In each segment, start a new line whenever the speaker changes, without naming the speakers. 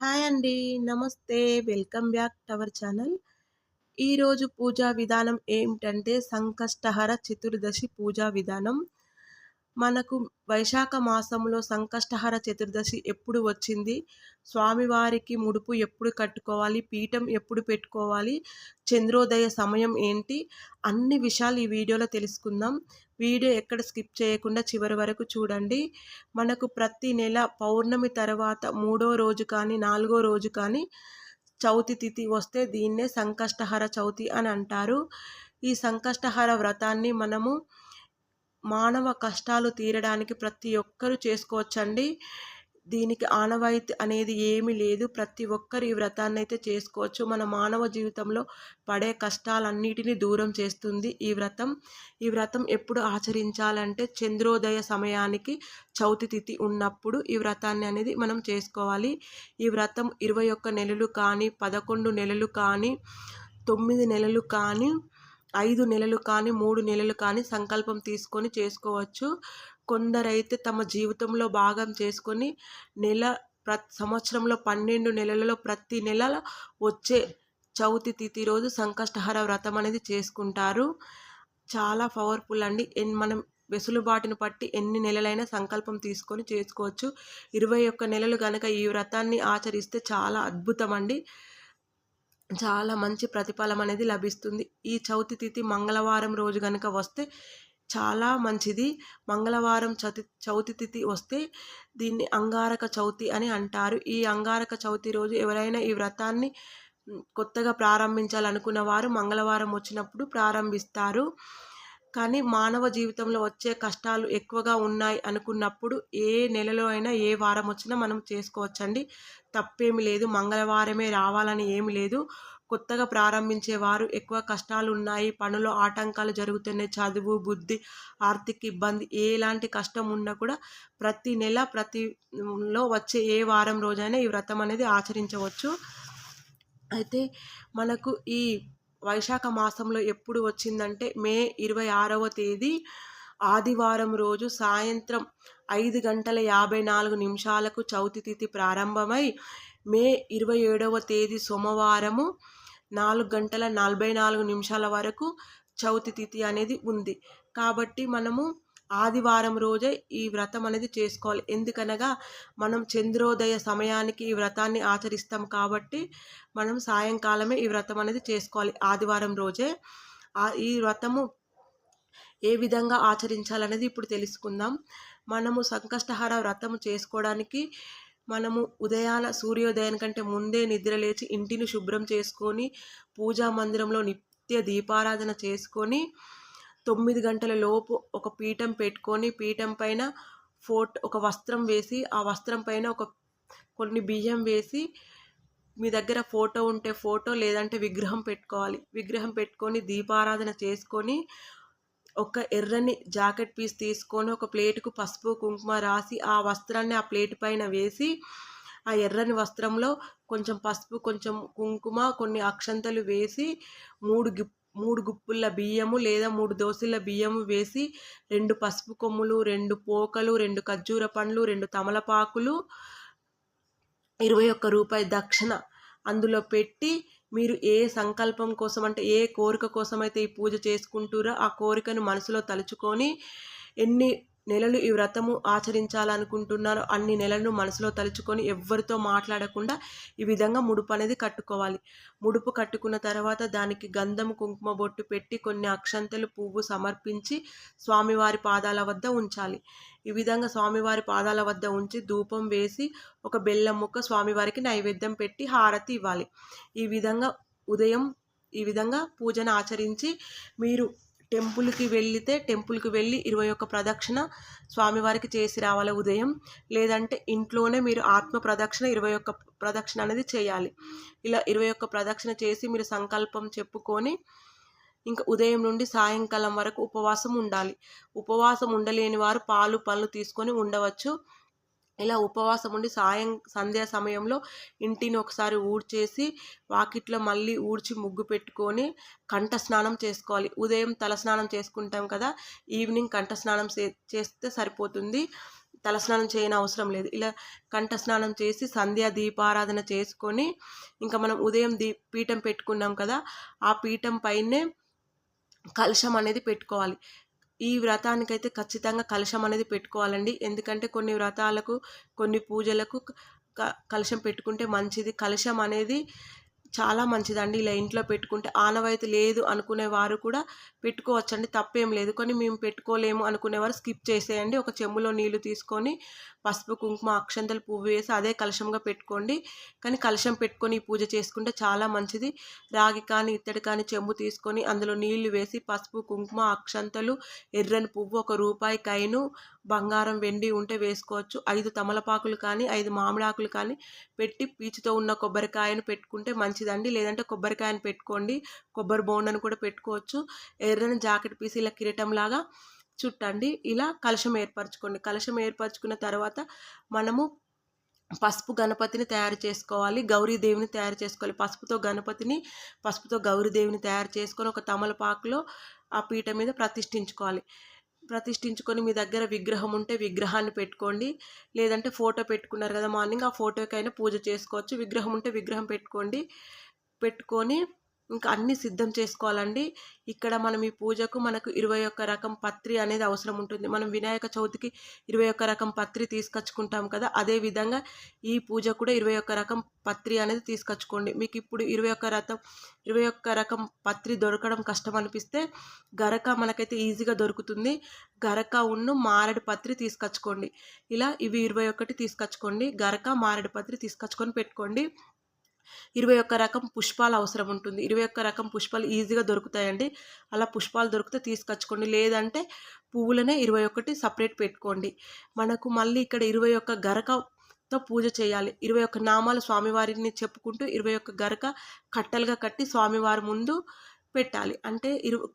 Hi అండి. నమస్తే. Welcome back to our channel. ఈరోజు పూజా విధానం ఏమిటంటే సంకష్టహర చతుర్దశి పూజా విధానం. మనకు వైశాఖ మాసంలో సంకష్టహర చతుర్దశి ఎప్పుడు వచ్చింది? స్వామివారికి ముడుపు ఎప్పుడు కట్టుకోవాలి? పీఠం ఎప్పుడు పెట్టుకోవాలి? చంద్రోదయ సమయం ఏంటి? అన్ని విషయాలు ఈ వీడియోలో తెలుసుకుందాం. వీడియో ఎక్కడ స్కిప్ చేయకుండా చివరి వరకు చూడండి. మనకు ప్రతి నెల పౌర్ణమి తర్వాత 3వ రోజు కానీ, 4వ రోజు కానీ చవితి తిథి వస్తే దీన్నే సంకష్టహర చవితి అని అంటారు. ఈ సంకష్టహర వ్రతాన్ని మనము మానవ కష్టాలు తీరడానికి ప్రతి ఒక్కరూ చేసుకోవచ్చండి. దీనికి ఆనవాయితీ అనేది ఏమీ లేదు. ప్రతి ఒక్కరు ఈ వ్రతాన్నైతే చేసుకోవచ్చు. మన మానవ జీవితంలో పడే కష్టాలన్నిటిని దూరం చేస్తుంది ఈ వ్రతం. ఈ వ్రతం ఎప్పుడు ఆచరించాలంటే చంద్రోదయ సమయానికి చవితి తిథి ఉన్నప్పుడు ఈ వ్రతాన్ని అనేది మనం చేసుకోవాలి. ఈ వ్రతం 21 నెలలు కానీ, 11 నెలలు కానీ, 9 నెలలు కానీ, 5 నెలలు కానీ, 3 నెలలు కానీ సంకల్పం తీసుకొని చేసుకోవచ్చు. కొందరైతే తమ జీవితంలో భాగం చేసుకొని సంవత్సరంలో 12 నెలలలో ప్రతి నెల వచ్చే చవితి తిథి రోజు సంకష్టహర వ్రతం అనేది చేసుకుంటారు. చాలా పవర్ఫుల్ అండి. మనం వెసులుబాటును బట్టి ఎన్ని నెలలైనా సంకల్పం తీసుకొని చేసుకోవచ్చు. 21 నెలలు కనుక ఈ వ్రతాన్ని ఆచరిస్తే చాలా అద్భుతం అండి. చాలా మంచి ప్రతిఫలం అనేది లభిస్తుంది. ఈ చవితి తిథి మంగళవారం రోజు కనుక వస్తే చాలా మంచిది. మంగళవారం చవితి తిథి వస్తే దీన్ని అంగారక చవితి అని అంటారు. ఈ అంగారక చవితి రోజు ఎవరైనా ఈ వ్రతాన్ని కొత్తగా ప్రారంభించాలనుకున్న వారు మంగళవారం వచ్చినప్పుడు ప్రారంభిస్తారు. కానీ మానవ జీవితంలో వచ్చే కష్టాలు ఎక్కువగా ఉన్నాయి అనుకున్నప్పుడు ఏ నెలలో అయినా ఏ వారం వచ్చినా మనం చేసుకోవచ్చండి. తప్పేమి లేదు. మంగళవారమే రావాలని ఏమి లేదు. కొత్తగా ప్రారంభించేవారు ఎక్కువ కష్టాలు ఉన్నాయి, పనులో ఆటంకాలు జరుగుతున్నాయి, చదువు, బుద్ధి, ఆర్థిక ఇబ్బంది ఎలాంటి కష్టం ఉన్నా కూడా ప్రతి నెల ప్రతిలో వచ్చే ఏ వారం రోజైనా ఈ వ్రతం అనేది ఆచరించవచ్చు. అయితే మనకు ఈ వైశాఖ మాసంలో ఎప్పుడు వచ్చిందంటే మే 26వ తేదీ ఆదివారం రోజు సాయంత్రం 5:54 చవితి తిథి ప్రారంభమై మే 27వ తేదీ సోమవారము 4:44 వరకు చవితి తిథి అనేది ఉంది. కాబట్టి మనము ఆదివారం రోజే ఈ వ్రతం అనేది చేసుకోవాలి. ఎందుకనగా మనం చంద్రోదయ సమయానికి ఈ వ్రతాన్ని ఆచరిస్తాం కాబట్టి మనం సాయంకాలమే ఈ వ్రతం అనేది చేసుకోవాలి ఆదివారం రోజే. ఈ వ్రతము ఏ విధంగా ఆచరించాలనేది ఇప్పుడు తెలుసుకుందాం. మనము సంకష్టహర వ్రతం చేసుకోవడానికి మనము సూర్యోదయం కంటే ముందే నిద్ర లేచి ఇంటిని శుభ్రం చేసుకొని పూజా మందిరంలో నిత్య దీపారాధన చేసుకొని 9 గంటల లోపు ఒక పీఠం పెట్టుకొని పీఠం పైన ఒక వస్త్రం వేసి ఆ వస్త్రం పైన కొన్ని బియ్యం వేసి మీ దగ్గర ఫోటో ఉంటే ఫోటో లేదంటే విగ్రహం పెట్టుకోవాలి. విగ్రహం పెట్టుకొని దీపారాధన చేసుకొని ఒక ఎర్రని జాకెట్ పీస్ తీసుకొని ఒక ప్లేటుకు పసుపు కుంకుమ రాసి ఆ వస్త్రాన్ని ఆ ప్లేట్ పైన వేసి ఆ ఎర్రని వస్త్రంలో కొంచెం పసుపు, కొంచెం కుంకుమ, కొన్ని అక్షంతలు వేసి 3 గుప్పుల బియ్యము లేదా 3 దోసెల బియ్యము వేసి 2 పసుపు కొమ్ములు, 2 పోకలు, 2 ఖర్జూర పండ్లు, 2 తమలపాకులు, 21 రూపాయి దక్షిణ అందులో పెట్టి మీరు ఏ సంకల్పం కోసం అంటే ఏ కోరిక కోసం అయితే ఈ పూజ చేసుకుంటారో ఆ కోరికను మనసులో తలుచుకొని ఎన్ని నెలలు ఈ వ్రతము ఆచరించాలనుకుంటున్నారో అన్ని నెలలను మనసులో తలుచుకొని ఎవ్వరితో మాట్లాడకుండా ఈ విధంగా ముడుపు అనేది కట్టుకోవాలి. ముడుపు కట్టుకున్న తర్వాత దానికి గంధం కుంకుమ బొట్టు పెట్టి కొన్ని అక్షంతలు పువ్వు సమర్పించి స్వామివారి పాదాల వద్ద ఉంచాలి. ఈ విధంగా స్వామివారి పాదాల వద్ద ఉంచి ధూపం వేసి ఒక బెల్లం ముక్క స్వామివారికి నైవేద్యం పెట్టి హారతి ఇవ్వాలి. ఈ విధంగా పూజను ఆచరించి మీరు టెంపుల్కి వెళ్ళి 21 ప్రదక్షిణ స్వామివారికి చేసి రావాలి ఉదయం. లేదంటే ఇంట్లోనే మీరు ఆత్మ ప్రదక్షిణ 21 ప్రదక్షిణ అనేది చేయాలి. ఇలా 21 ప్రదక్షిణ చేసి మీరు సంకల్పం చెప్పుకొని ఇంకా ఉదయం నుండి సాయంకాలం వరకు ఉపవాసం ఉండాలి. ఉపవాసం ఉండలేని వారు పాలు పళ్ళు తీసుకొని ఉండవచ్చు. ఇలా ఉపవాసం ఉండి సంధ్యా సమయంలో ఇంటిని ఒకసారి ఊడ్చేసి వాకిట్లో మళ్ళీ ఊడ్చి ముగ్గు పెట్టుకొని కంఠ స్నానం చేసుకోవాలి. ఉదయం తల స్నానం చేసుకుంటాం కదా, ఈవినింగ్ కంఠ స్నానం చేస్తే సరిపోతుంది. తలస్నానం చేయని అవసరం లేదు. ఇలా కంఠ స్నానం చేసి సంధ్యా దీపారాధన చేసుకొని ఇంకా మనం ఉదయం పీఠం పెట్టుకున్నాం కదా, ఆ పీఠం పైనే కలశం అనేది పెట్టుకోవాలి. ఈ వ్రతానికైతే ఖచ్చితంగా కలశం అనేది పెట్టుకోవాలండి. ఎందుకంటే కొన్ని వ్రతాలకు, కొన్ని పూజలకు కలశం పెట్టుకుంటే మంచిది. కలశం అనేది చాలా మంచిదండి. ఇలా ఇంట్లో పెట్టుకుంటే ఆనవాయితీ లేదు అనుకునే వారు కూడా పెట్టుకోవచ్చండి, తప్పేం లేదు. కానీ మేము పెట్టుకోలేము అనుకునేవారు స్కిప్ చేసేయండి. ఒక చెంబులో నీళ్లు తీసుకొని పసుపు, కుంకుమ, అక్షంతలు, పువ్వు వేసి అదే కలశంగా పెట్టుకోండి. కానీ కలశం పెట్టుకొని పూజ చేసుకుంటే చాలా మంచిది. రాగి కానీ ఇత్తడి కానీ చెంబు తీసుకొని అందులో నీళ్లు వేసి పసుపు, కుంకుమ, అక్షంతలు, ఎర్రని పువ్వు, ₹1 కాయిను, బంగారం, వెండి ఉంటే వేసుకోవచ్చు. 5 తమలపాకులు కానీ 5 మామిడాకులు కానీ పెట్టి పీచుతో ఉన్న కొబ్బరికాయను పెట్టుకుంటే మంచిదండి. లేదంటే కొబ్బరికాయను పెట్టుకోండి. కొబ్బరి బోండాను కూడా పెట్టుకోవచ్చు. ఎర్రని జాకెట్ పీస్ ఇలా కిరీటంలాగా చుట్టండి. ఇలా కలశం ఏర్పరచుకోండి. కలశం ఏర్పరచుకున్న తర్వాత మనము పసుపు గణపతిని తయారు చేసుకోవాలి. గౌరీదేవిని తయారు చేసుకోవాలి. పసుపుతో గణపతిని, పసుపుతో గౌరీదేవిని తయారు చేసుకొని ఒక తమలపాకులో ఆ పీట మీద ప్రతిష్ఠించుకోవాలి. ప్రతిష్ఠించుకొని మీ దగ్గర విగ్రహం ఉంటే విగ్రహాన్ని పెట్టుకోండి. లేదంటే ఫోటో పెట్టుకున్నారు కదా మార్నింగ్, ఆ ఫోటోకైనా పూజ చేసుకోవచ్చు. విగ్రహం ఉంటే విగ్రహం పెట్టుకోండి. పెట్టుకొని ఇంకా అన్నీ సిద్ధం చేసుకోవాలండి. ఇక్కడ మనం ఈ పూజకు మనకు 21 రకం పత్రి అనేది అవసరం ఉంటుంది. మనం వినాయక చవితికి 21 రకం పత్రి తీసుకొచ్చుకుంటాం కదా, అదే విధంగా ఈ పూజ కూడా 21 రకం పత్రి అనేది తీసుకొచ్చుకోండి. మీకు ఇప్పుడు 21 రకం పత్రి దొరకడం కష్టం అనిపిస్తే గరక మనకైతే ఈజీగా దొరుకుతుంది. గరక మారేడు పత్రి తీసుకొచ్చుకోండి. ఇలా ఇవి 21 తీసుకొచ్చుకోండి. గరక, మారేడు పత్రి తీసుకొచ్చుకొని పెట్టుకోండి. 21 రకం పుష్పాలు అవసరం ఉంటుంది. 21 రకం పుష్పాలు ఈజీగా దొరుకుతాయండి. అలా పుష్పాలు దొరికితే తీసుకొచ్చుకోండి. లేదంటే పువ్వులనే 21 సపరేట్ పెట్టుకోండి. మనకు మళ్ళీ ఇక్కడ 21 గరకతో పూజ చేయాలి. 21 నామాలు స్వామివారిని చెప్పుకుంటూ 21 గరక కట్టలుగా కట్టి స్వామివారి ముందు పెట్టాలి. అంటే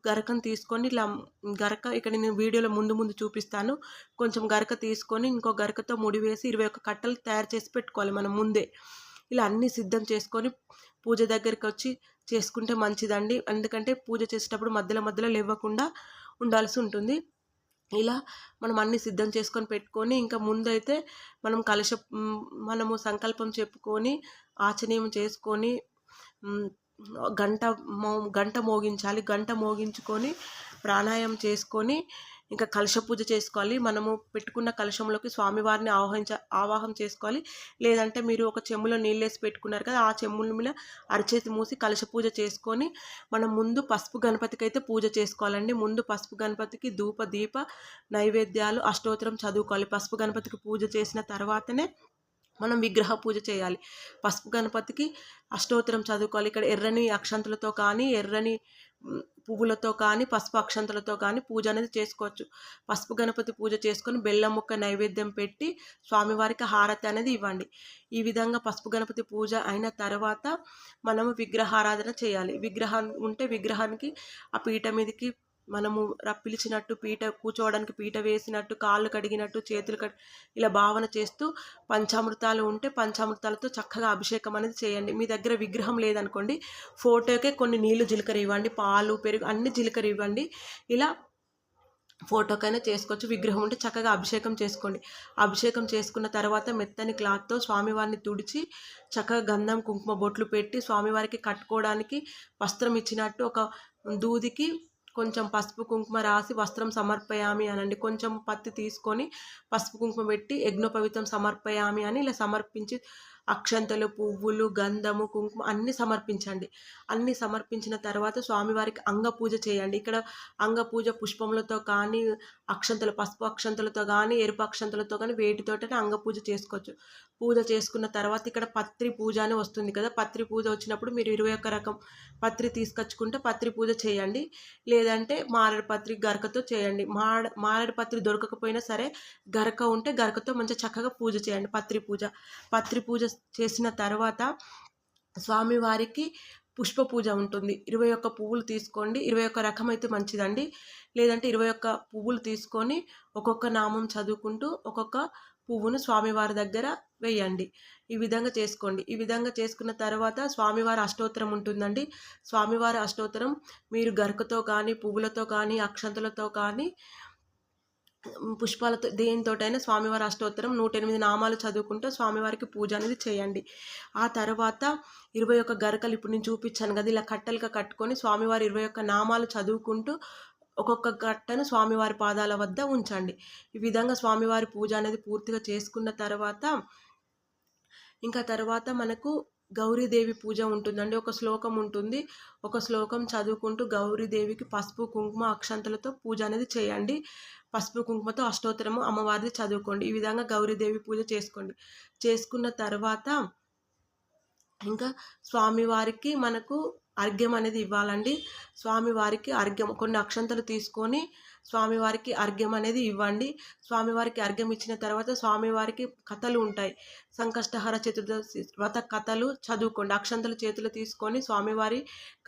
గరకను తీసుకొని ఇలా గరక ఇక్కడ నేను వీడియోలో ముందు చూపిస్తాను. కొంచెం గరక తీసుకొని ఇంకో గరకతో ముడివేసి 21 కట్టలు తయారు చేసి పెట్టుకోవాలి మనం ముందే. ఇలా అన్నీ సిద్ధం చేసుకొని పూజ దగ్గరికి వచ్చి చేసుకుంటే మంచిదండి. ఎందుకంటే పూజ చేసేటప్పుడు మధ్యలో లేవకుండా ఉండాల్సి ఉంటుంది. ఇలా మనం అన్నీ సిద్ధం చేసుకొని పెట్టుకొని ఇంకా ముందైతే మనము సంకల్పం చెప్పుకొని ఆచనీయం చేసుకొని గంట మోగించాలి. గంట మోగించుకొని ప్రాణాయామం చేసుకొని ఇంకా కలశ పూజ చేసుకోవాలి. మనము పెట్టుకున్న కలశంలోకి స్వామివారిని ఆవాహం చేసుకోవాలి. లేదంటే మీరు ఒక చెంబులో నీళ్ళేసి పెట్టుకున్నారు కదా, ఆ చెంబుల మీద అరచేతి మూసి కలశ పూజ చేసుకొని మనం ముందు పసుపు గణపతికి అయితే పూజ చేసుకోవాలండి. ముందు పసుపు గణపతికి ధూప దీప నైవేద్యాలు అష్టోత్తరం చదువుకోవాలి. పసుపు గణపతికి పూజ చేసిన తర్వాతనే మనం విగ్రహ పూజ చేయాలి. పసుపు గణపతికి అష్టోత్తరం చదువుకోవాలి. ఇక్కడ ఎర్రని అక్షంతలతో కానీ, ఎర్రని పువ్వులతో కానీ, పసుపు అక్షంతలతో కానీ పూజ అనేది చేసుకోవచ్చు. పసుపు గణపతి పూజ చేసుకొని బెల్లం ముక్క నైవేద్యం పెట్టి స్వామివారికి హారతి అనేది ఇవ్వండి. ఈ విధంగా పసుపు గణపతి పూజ అయిన తర్వాత మనము విగ్రహారాధన చేయాలి. విగ్రహం ఉంటే విగ్రహానికి ఆ పీట మీదకి మనము పిలిచినట్టు కూర్చోవడానికి పీట వేసినట్టు, కాళ్ళు కడిగినట్టు, చేతులు ఇలా భావన చేస్తూ పంచామృతాలు ఉంటే పంచామృతాలతో చక్కగా అభిషేకం అనేది చేయండి. మీ దగ్గర విగ్రహం లేదనుకోండి, ఫోటోకే కొన్ని నీళ్లు జీలకర్ర ఇవ్వండి, పాలు, పెరుగు అన్ని జీలకర్ర ఇవ్వండి. ఇలా ఫోటోకైనా చేసుకోవచ్చు. విగ్రహం ఉంటే చక్కగా అభిషేకం చేసుకోండి. అభిషేకం చేసుకున్న తర్వాత మెత్తని క్లాత్తో స్వామివారిని తుడిచి చక్కగా గంధం, కుంకుమ బొట్లు పెట్టి స్వామివారికి కట్టుకోవడానికి వస్త్రం ఇచ్చినట్టు ఒక దూదికి కొంచెం పసుపు కుంకుమ రాసి వస్త్రం సమర్పయామి అనండి. కొంచెం పత్తి తీసుకొని పసుపు కుంకుమ పెట్టి యజ్ఞోపవీతం సమర్పయామి అని ఇలా సమర్పించి అక్షంతలు, పువ్వులు, గంధము, కుంకుమ అన్నీ సమర్పించండి. అన్నీ సమర్పించిన తర్వాత స్వామివారికి అంగపూజ చేయండి. ఇక్కడ అంగపూజ పుష్పములతో కానీ, పసుపు అక్షంతలతో కానీ, ఎరుపు అక్షంతలతో కానీ వేటితోటనే అంగపూజ చేసుకోవచ్చు. పూజ చేసుకున్న తర్వాత ఇక్కడ పత్రి పూజ అని వస్తుంది కదా, పత్రి పూజ వచ్చినప్పుడు మీరు 21 రకం పత్రి తీసుకొచ్చుకుంటే పత్రి పూజ చేయండి. లేదంటే మారేడు పత్రి గరకతో చేయండి. మారేడు పత్రి దొరకకపోయినా సరే గరక ఉంటే గరకతో మంచిగా చక్కగా పూజ చేయండి. పత్రి పూజ చేసిన తర్వాత స్వామివారికి పుష్ప పూజ ఉంటుంది. 21 పువ్వులు తీసుకోండి. 21 రకం అయితే మంచిదండి. లేదంటే 21 పువ్వులు తీసుకొని ఒక్కొక్క నామం చదువుకుంటూ ఒక్కొక్క పువ్వును స్వామివారి దగ్గర వేయండి. ఈ విధంగా చేసుకోండి. ఈ విధంగా చేసుకున్న తర్వాత స్వామివారి అష్టోత్తరం ఉంటుందండి. స్వామివారి అష్టోత్తరం మీరు గరకతో కానీ, పువ్వులతో కానీ, అక్షంతలతో కానీ పుష్పాలతో దేనితోటైనా స్వామివారి అష్టోత్తరం 108 నామాలు చదువుకుంటూ స్వామివారికి పూజ అనేది చేయండి. ఆ తర్వాత 21 గరకలు ఇప్పుడు నేను చూపించాను కదా, ఇలా కట్టలుగా కట్టుకొని స్వామివారి 21 నామాలు చదువుకుంటూ ఒక్కొక్క గట్టను స్వామివారి పాదాల వద్ద ఉంచండి. ఈ విధంగా స్వామివారి పూజ అనేది పూర్తిగా చేసుకున్న తర్వాత ఇంకా తర్వాత మనకు గౌరీదేవి పూజ ఉంటుందండి. ఒక శ్లోకం ఉంటుంది. ఒక శ్లోకం చదువుకుంటూ గౌరీదేవికి పసుపు, కుంకుమ, అక్షంతలతో పూజ అనేది చేయండి. పసుపు, కుంకుమతో అష్టోత్తరము అమ్మవారిది చదువుకోండి. ఈ విధంగా గౌరీదేవి పూజ చేసుకోండి. చేసుకున్న తర్వాత ఇంకా స్వామివారికి మనకు అర్ఘ్యం అనేది ఇవ్వాలండి. స్వామివారికి అర్ఘ్యం కొన్ని అక్షంతలు తీసుకొని స్వామివారికి అర్ఘ్యం అనేది ఇవ్వండి. స్వామివారికి అర్ఘ్యం ఇచ్చిన తర్వాత స్వామివారికి కథలు ఉంటాయి. సంకష్టహర చతుర్దశి వ్రత కథలు చదువుకోండి. అక్షంతలు చేతులు తీసుకొని స్వామివారి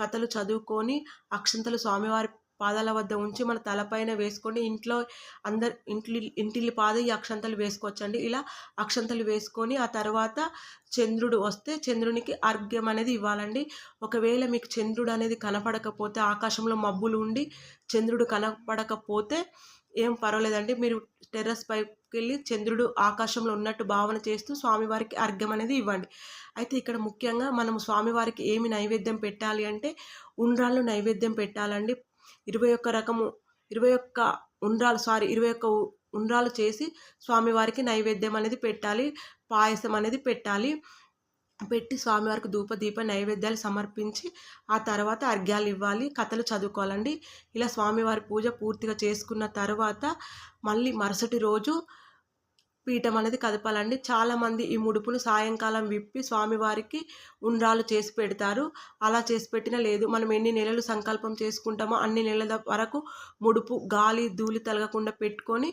కథలు చదువుకొని అక్షంతలు స్వామివారి పాదాల వద్ద ఉంచి మన తలపైన వేసుకొని ఇంట్లో అందరు ఇంటిల్లి పాద ఈ అక్షంతలు వేసుకోవచ్చండి. ఇలా అక్షంతలు వేసుకొని ఆ తర్వాత చంద్రుడు వస్తే చంద్రునికి అర్ఘ్యం అనేది ఇవ్వాలండి. ఒకవేళ మీకు చంద్రుడు అనేది కనపడకపోతే, ఆకాశంలో మబ్బులు ఉండి చంద్రుడు కనపడకపోతే ఏం పర్వాలేదండి. మీరు టెర్రస్ పైకి వెళ్ళి చంద్రుడు ఆకాశంలో ఉన్నట్టు భావన చేస్తూ స్వామివారికి అర్ఘ్యం అనేది ఇవ్వండి. అయితే ఇక్కడ ముఖ్యంగా మనం స్వామివారికి ఏమి నైవేద్యం పెట్టాలి అంటే ఉండ్రాళ్ళు నైవేద్యం పెట్టాలండి. 21 ఉండ్రాలు చేసి స్వామివారికి నైవేద్యం అనేది పెట్టాలి. పాయసం అనేది పెట్టాలి. పెట్టి స్వామివారికి దీప నైవేద్యాలు సమర్పించి ఆ తర్వాత అర్ఘ్యాలు ఇవ్వాలి. కథలు చదువుకోవాలండి. ఇలా స్వామివారి పూజ పూర్తిగా చేసుకున్న తర్వాత మళ్ళీ మరుసటి రోజు పీఠం అనేది కదపాలండి. చాలామంది ఈ ముడుపును సాయంకాలం విప్పి స్వామివారికి ఉండ్రాలు చేసి పెడతారు. అలా చేసి పెట్టినా లేదు, మనం ఎన్ని నెలలు సంకల్పం చేసుకుంటామో అన్ని నెలల వరకు ముడుపు గాలి ధూళి తలగకుండా పెట్టుకొని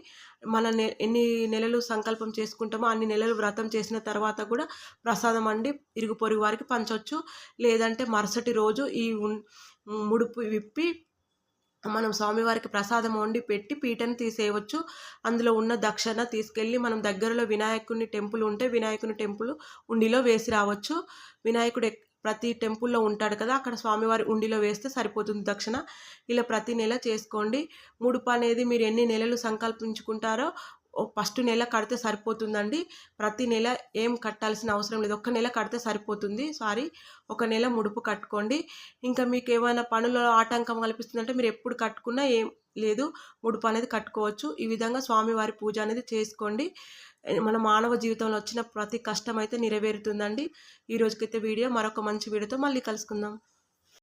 ఎన్ని నెలలు సంకల్పం చేసుకుంటామో అన్ని నెలలు వ్రతం చేసిన తర్వాత కూడా ప్రసాదం అండి ఇరుగు పొరుగు వారికి పంచవచ్చు. లేదంటే మరుసటి రోజు ఈ ముడుపు విప్పి మనం స్వామివారికి ప్రసాదం వండి పెట్టి పీటను తీసేయవచ్చు. అందులో ఉన్న దక్షిణ తీసుకెళ్ళి మనం దగ్గరలో వినాయకుని టెంపుల్ ఉంటే వినాయకుని టెంపుల్ ఉండిలో వేసి రావచ్చు. వినాయకుడు ప్రతి టెంపుల్లో ఉంటాడు కదా, అక్కడ స్వామివారి ఉండిలో వేస్తే సరిపోతుంది దక్షిణ. ఇలా ప్రతి నెల చేసుకోండి. ముడుపు అనేది మీరు ఎన్ని నెలలు సంకల్పించుకుంటారో ఫస్ట్ నెల కడితే సరిపోతుందండి. ప్రతి నెల ఏం కట్టాల్సిన అవసరం లేదు. ఒక్క నెల కడితే సరిపోతుంది. ఒక నెల ముడుపు కట్టుకోండి. ఇంకా మీకు ఏమైనా పనులలో ఆటంకం కల్పిస్తుందంటే మీరు ఎప్పుడు కట్టుకున్నా ఏం లేదు, ముడుపు అనేది కట్టుకోవచ్చు. ఈ విధంగా స్వామివారి పూజ అనేది చేసుకోండి. మన మానవ జీవితంలో వచ్చిన ప్రతి కష్టం అయితే నెరవేరుతుందండి. ఈ రోజుకైతే వీడియో, మరొక మంచి వీడియోతో మళ్ళీ కలుసుకుందాం.